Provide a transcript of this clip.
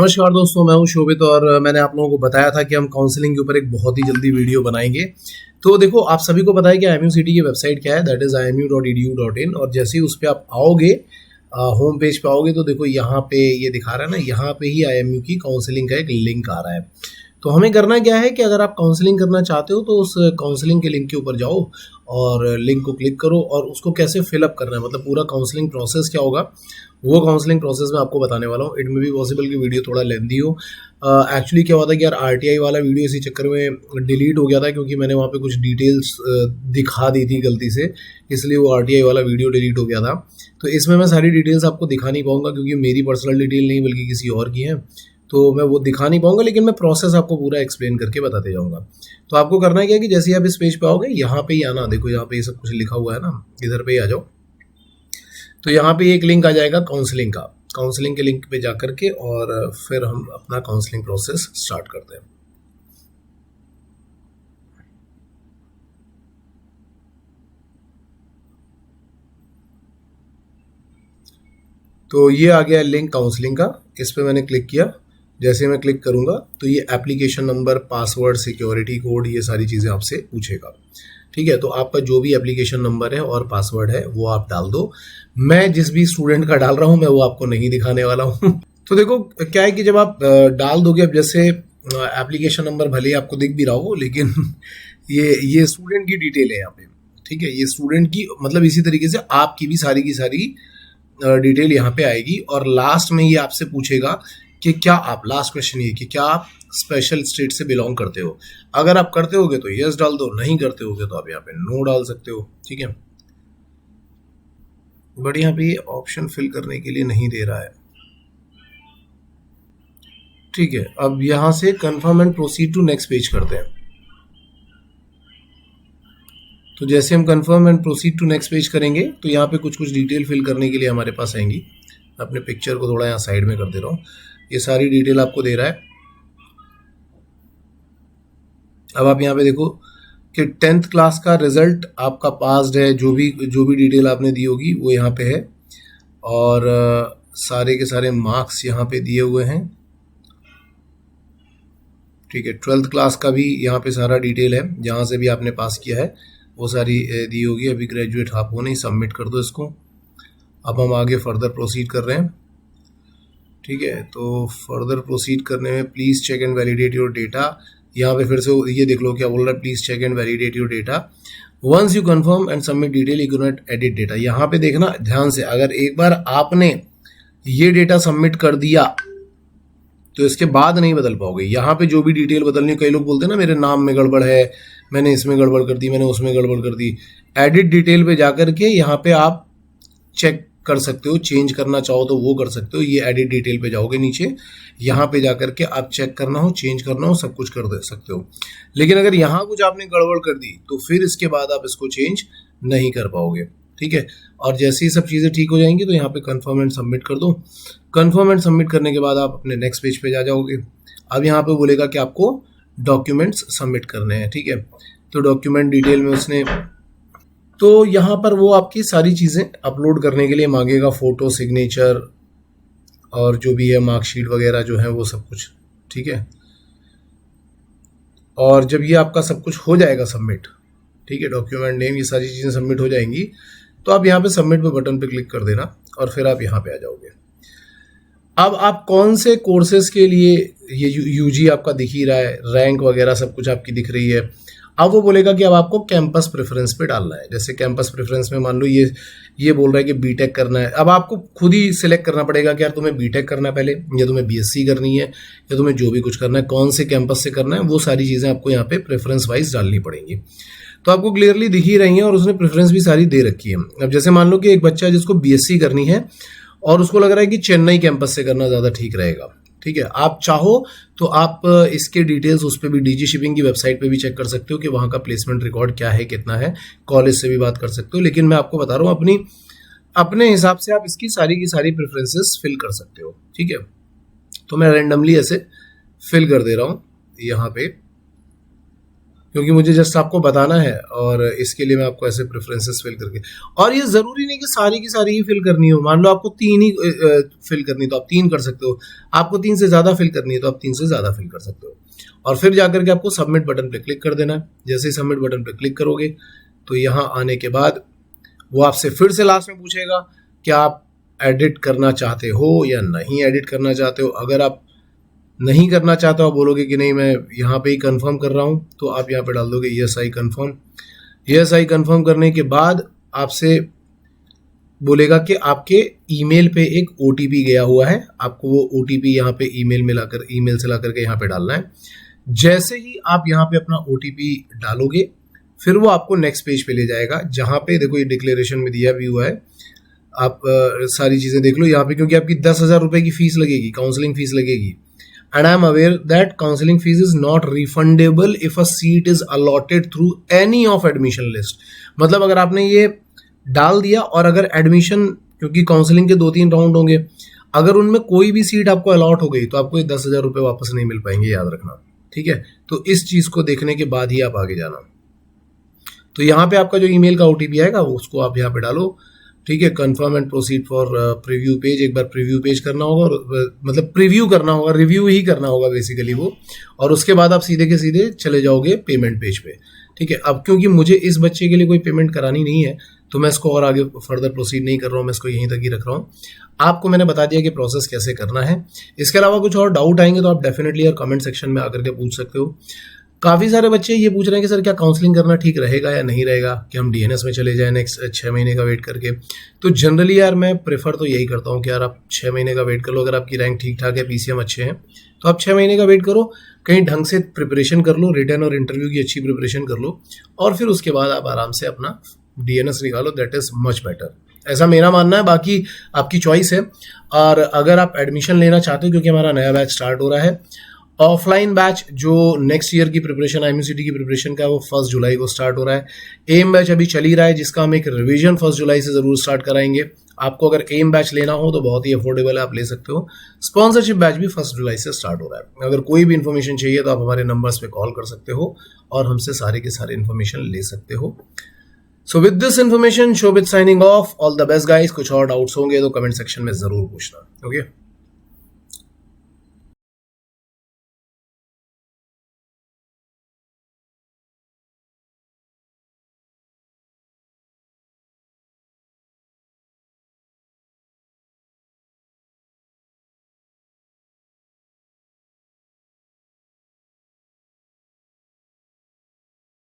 नमस्कार दोस्तों, मैं हूं शोभित और मैंने आप लोगों को बताया था कि हम काउंसलिंग के ऊपर एक बहुत ही जल्दी वीडियो बनाएंगे। तो देखो, आप सभी को पता है कि IMU सिटी की वेबसाइट क्या है, दैट इज imu.edu.in। और जैसे ही उस पर आप आओगे, होम पेज पे आओगे, तो देखो यहाँ पे ये दिखा रहा है ना, यहाँ पे ही IMU की काउंसलिंग का एक लिंक आ रहा है। तो हमें करना क्या है कि अगर आप काउंसलिंग करना चाहते हो तो उस काउंसलिंग के लिंक के ऊपर जाओ और लिंक को क्लिक करो और उसको कैसे फिलअप करना है, मतलब पूरा काउंसलिंग प्रोसेस क्या होगा वो काउंसलिंग प्रोसेस में आपको बताने वाला हूँ। इट में भी पॉसिबल कि वीडियो थोड़ा लेंदी हो। एक्चुअली क्या हुआ था कि यार RTI वाला वीडियो इसी चक्कर में डिलीट हो गया था, क्योंकि मैंने वहाँ पे कुछ डिटेल्स दिखा दी थी गलती से, इसलिए वो RTI वाला वीडियो डिलीट हो गया था। तो इसमें मैं सारी डिटेल्स आपको दिखा नहीं पाऊंगा, क्योंकि मेरी पर्सनल डिटेल नहीं बल्कि किसी और की है, तो मैं वो दिखा नहीं पाऊंगा, लेकिन मैं प्रोसेस आपको पूरा एक्सप्लेन करके बताते जाऊंगा। तो आपको करना क्या है कि जैसे ही आप इस पेज पे आओगे, यहाँ पे ही आना, देखो यहाँ पे ये सब कुछ लिखा हुआ है ना, इधर पे ही आ जाओ। तो यहाँ पे एक लिंक आ जाएगा काउंसलिंग का, काउंसलिंग के लिंक पे जा करके और फिर हम अपना काउंसलिंग प्रोसेस स्टार्ट करते हैं। तो ये आ गया लिंक काउंसलिंग का, इस पे मैंने क्लिक किया। जैसे मैं क्लिक करूंगा तो ये application number, password, security code, ये सारी चीज़ें आपसे पूछेगा। ठीक है, तो आपका जो भी एप्लीकेशन नंबर है और पासवर्ड है वो आप डाल दो। मैं जिस भी स्टूडेंट का डाल रहा हूँ मैं वो आपको नहीं दिखाने वाला हूँ। तो देखो क्या है कि जब आप डाल दोगे, अब जैसे एप्लीकेशन नंबर भले ही आपको दिख भी रहा हो, लेकिन ये स्टूडेंट की डिटेल है यहाँ पे। ठीक है, ये स्टूडेंट की, मतलब इसी तरीके से आपकी भी सारी की सारी डिटेल यहाँ पे आएगी। और लास्ट में ये आपसे पूछेगा कि क्या आप, लास्ट क्वेश्चन ये कि क्या आप स्पेशल स्टेट से बिलोंग करते हो। अगर आप करते होगे तो यस डाल दो, नहीं करते होगे तो आप यहाँ पे नो डाल सकते हो। ठीक है, बट यहाँ पे ये ऑप्शन फिल करने के लिए नहीं दे रहा है। ठीक है, अब यहाँ से confirm and proceed to next page करते हैं। तो जैसे हम confirm and proceed to next page करेंगे तो यहाँ पे कुछ कुछ डिटेल फिल करने के लिए हमारे पास आएंगी। अपने पिक्चर को थोड़ा यहाँ साइड में कर दे रहा हूँ, ये सारी डिटेल आपको दे रहा है। अब आप यहाँ पे देखो कि 10th क्लास का रिजल्ट आपका पास्ड है, जो भी डिटेल आपने दी होगी वो यहाँ पे है। और सारे के सारे मार्क्स यहाँ पे दिए हुए हैं। ठीक है, 12th क्लास का भी यहाँ पे सारा डिटेल है, जहाँ से भी आपने पास किया है वो सारी दी होगी। अभी ग्रेजुएट आप हो नहीं, सबमिट कर दो इसको। अब हम आगे फर्दर प्रोसीड कर रहे हैं। ठीक है, तो फर्दर प्रोसीड करने में please check and validate your data, यहाँ पे फिर से ये देख लो क्या बोल रहा है, please check and validate your data once you confirm and submit detail, you can not edit data. यहाँ पे देखना ध्यान से, अगर एक बार आपने ये डेटा सबमिट कर दिया तो इसके बाद नहीं बदल पाओगे। यहाँ पे जो भी डिटेल बदलनी, कई लोग बोलते हैं ना मेरे नाम में गड़बड़ है, मैंने इसमें गड़बड़ कर दी, मैंने उसमें गड़बड़ कर दी। एडिट डिटेल पे जाकर के यहाँ पे आप चेक कर सकते हो, चेंज करना चाहो तो वो कर सकते हो। ये एडिट डिटेल पे जाओगे नीचे, यहाँ पे जाकर के आप चेक करना हो, चेंज करना हो, सब कुछ कर दे सकते हो। लेकिन अगर यहाँ कुछ आपने गड़बड़ कर दी तो फिर इसके बाद आप इसको चेंज नहीं कर पाओगे। ठीक है, और जैसे ही सब चीज़ें ठीक हो जाएंगी तो यहाँ पे कंफर्म एंड सबमिट कर दो। कंफर्म एंड सबमिट करने के बाद आप अपने नेक्स्ट पेज पे जा जाओगे। अब यहाँ पे बोलेगा कि आपको डॉक्यूमेंट्स सबमिट करने हैं। ठीक है, तो डॉक्यूमेंट डिटेल में उसने, तो यहाँ पर वो आपकी सारी चीज़ें अपलोड करने के लिए मांगेगा, फ़ोटो, सिग्नेचर और जो भी है मार्कशीट वगैरह जो है वो सब कुछ। ठीक है, और जब ये आपका सब कुछ हो जाएगा सबमिट, ठीक है, डॉक्यूमेंट नेम, ये सारी चीज़ें सबमिट हो जाएंगी, तो आप यहाँ पे सबमिट पे बटन पे क्लिक कर देना और फिर आप यहाँ पे आ जाओगे। अब आप कौन से कोर्सेज के लिए, ये यूजी आपका दिख ही रहा है, रैंक वगैरह सब कुछ आपकी दिख रही है। अब वो बोलेगा कि अब आपको कैंपस प्रेफरेंस पे डालना है। जैसे कैंपस प्रेफरेंस में मान लो ये बोल रहा है कि बीटेक करना है। अब आपको खुद ही सिलेक्ट करना पड़ेगा कि यार तुम्हें बीटेक करना है पहले, या तुम्हें बीएससी करनी है, या तुम्हें जो भी कुछ करना है, कौन से कैंपस से करना है, वो सारी चीज़ें आपको यहाँ पे प्रेफरेंस वाइज डालनी पड़ेंगी। तो आपको क्लियरली दिख ही रही है और उसने प्रेफरेंस भी सारी दे रखी है। अब जैसे मान लो कि एक बच्चा है जिसको बीएससी करनी है और उसको लग रहा है कि चेन्नई कैंपस से करना ज़्यादा ठीक रहेगा। ठीक है, आप चाहो तो आप इसके डिटेल्स उस पर भी, डीजी शिपिंग की वेबसाइट पे भी चेक कर सकते हो कि वहाँ का प्लेसमेंट रिकॉर्ड क्या है, कितना है, कॉलेज से भी बात कर सकते हो। लेकिन मैं आपको बता रहा हूँ अपने हिसाब से आप इसकी सारी की सारी प्रेफरेंसेस फिल कर सकते हो। ठीक है, तो मैं रैंडमली ऐसे फिल कर दे रहा हूँ यहाँ पे। क्योंकि मुझे जस्ट आपको बताना है और इसके लिए मैं आपको ऐसे प्रेफरेंसेस फिल करके, और ये ज़रूरी नहीं कि सारी की सारी ही फिल करनी हो। मान लो आपको 3 ही फिल करनी तो आप 3 कर सकते हो, आपको 3 से ज़्यादा फिल करनी है तो आप 3 से ज़्यादा फिल कर सकते हो। और फिर जाकर के आपको सबमिट बटन पे क्लिक कर देना है। जैसे ही सबमिट बटन पे क्लिक करोगे तो यहाँ आने के बाद वो आपसे फिर से लास्ट में पूछेगा कि आप एडिट करना चाहते हो या नहीं एडिट करना चाहते हो। अगर आप नहीं करना चाहते हो, आप बोलोगे कि नहीं मैं यहाँ पे ही कंफर्म कर रहा हूँ, तो आप यहाँ पे डाल दोगे yes I confirm. Yes I confirm करने के बाद आपसे बोलेगा कि आपके ईमेल पे एक ओटीपी गया हुआ है, आपको वो ओटीपी यहाँ पे ईमेल से ला करके यहाँ पे डालना है। जैसे ही आप यहाँ पे अपना ओटीपी डालोगे फिर वो आपको नेक्स्ट पेज पे ले जाएगा, जहाँ पे देखो ये डिक्लेरेशन में दिया भी हुआ है। आप सारी चीज़ें देख लो यहाँ पे, क्योंकि आपकी 10,000 रुपये की फीस लगेगी, काउंसलिंग फीस लगेगी। And I am aware that counseling fees is not refundable if a seat is allotted through any of admission list। मतलब अगर आपने ये डाल दिया और अगर एडमिशन, क्योंकि काउंसलिंग के 2-3 राउंड होंगे, अगर उनमें कोई भी सीट आपको अलॉट हो गई तो आपको ये 10,000 रुपये वापस नहीं मिल पाएंगे, याद रखना, ठीक है। तो इस चीज़ को देखने के बाद ही आप आगे जाना। तो यहाँ पे आपका जो ईमेल का ओटीपी आएगा उसको आप यहाँ पे डालो, ठीक है। Confirm and proceed for preview page. एक बार प्रीव्यू पेज करना होगा, और मतलब प्रीव्यू करना होगा, रिव्यू ही करना होगा बेसिकली वो, और उसके बाद आप सीधे के सीधे चले जाओगे पेमेंट पेज पे, ठीक है। अब क्योंकि मुझे इस बच्चे के लिए कोई पेमेंट करानी नहीं है तो मैं इसको और आगे फर्दर प्रोसीड नहीं कर रहा हूँ, मैं इसको यहीं तक ही रख रहा हूँ। आपको मैंने बता दिया कि प्रोसेस कैसे करना है। इसके अलावा कुछ और डाउट आएंगे तो आप डेफिनेटली यार कमेंट सेक्शन में आकर के पूछ सकते हो। काफ़ी सारे बच्चे ये पूछ रहे हैं कि सर क्या काउंसलिंग करना ठीक रहेगा या नहीं रहेगा, कि हम डीएनएस में चले जाएं नेक्स्ट 6 महीने का वेट करके। तो जनरली यार मैं प्रेफर तो यही करता हूँ कि यार आप 6 महीने का वेट कर लो। अगर आपकी रैंक ठीक ठाक है, पीसीएम अच्छे हैं, तो आप 6 महीने का वेट करो, कहीं ढंग से प्रिपरेशन कर लो, रिटर्न और इंटरव्यू की अच्छी प्रिपरेशन कर लो, और फिर उसके बाद आप आराम से अपना डीएनएस निकालो। दैट इज़ मच बेटर, ऐसा मेरा मानना है। बाकी आपकी चॉइस है। और अगर आप एडमिशन लेना चाहते हो, क्योंकि हमारा नया बैच स्टार्ट हो रहा है, ऑफलाइन बैच जो नेक्स्ट ईयर की प्रिपरेशन IMUCT की प्रिपरेशन का है वो 1 जुलाई को स्टार्ट हो रहा है। एम बैच अभी चल ही रहा है, जिसका हम एक रिवीजन 1 जुलाई से ज़रूर स्टार्ट कराएंगे। आपको अगर एम बैच लेना हो तो बहुत ही अफोर्डेबल है, आप ले सकते हो। स्पॉन्सरशिप बैच भी 1 जुलाई से स्टार्ट हो रहा है। अगर कोई भी इन्फॉर्मेशन चाहिए तो आप हमारे नंबर्स पे कॉल कर सकते हो और हमसे सारे के सारे इन्फॉर्मेशन ले सकते हो। So with this information, Shobhit signing off. All the best guys. कुछ और डाउट्स होंगे तो कमेंट सेक्शन में ज़रूर पूछना, ओके।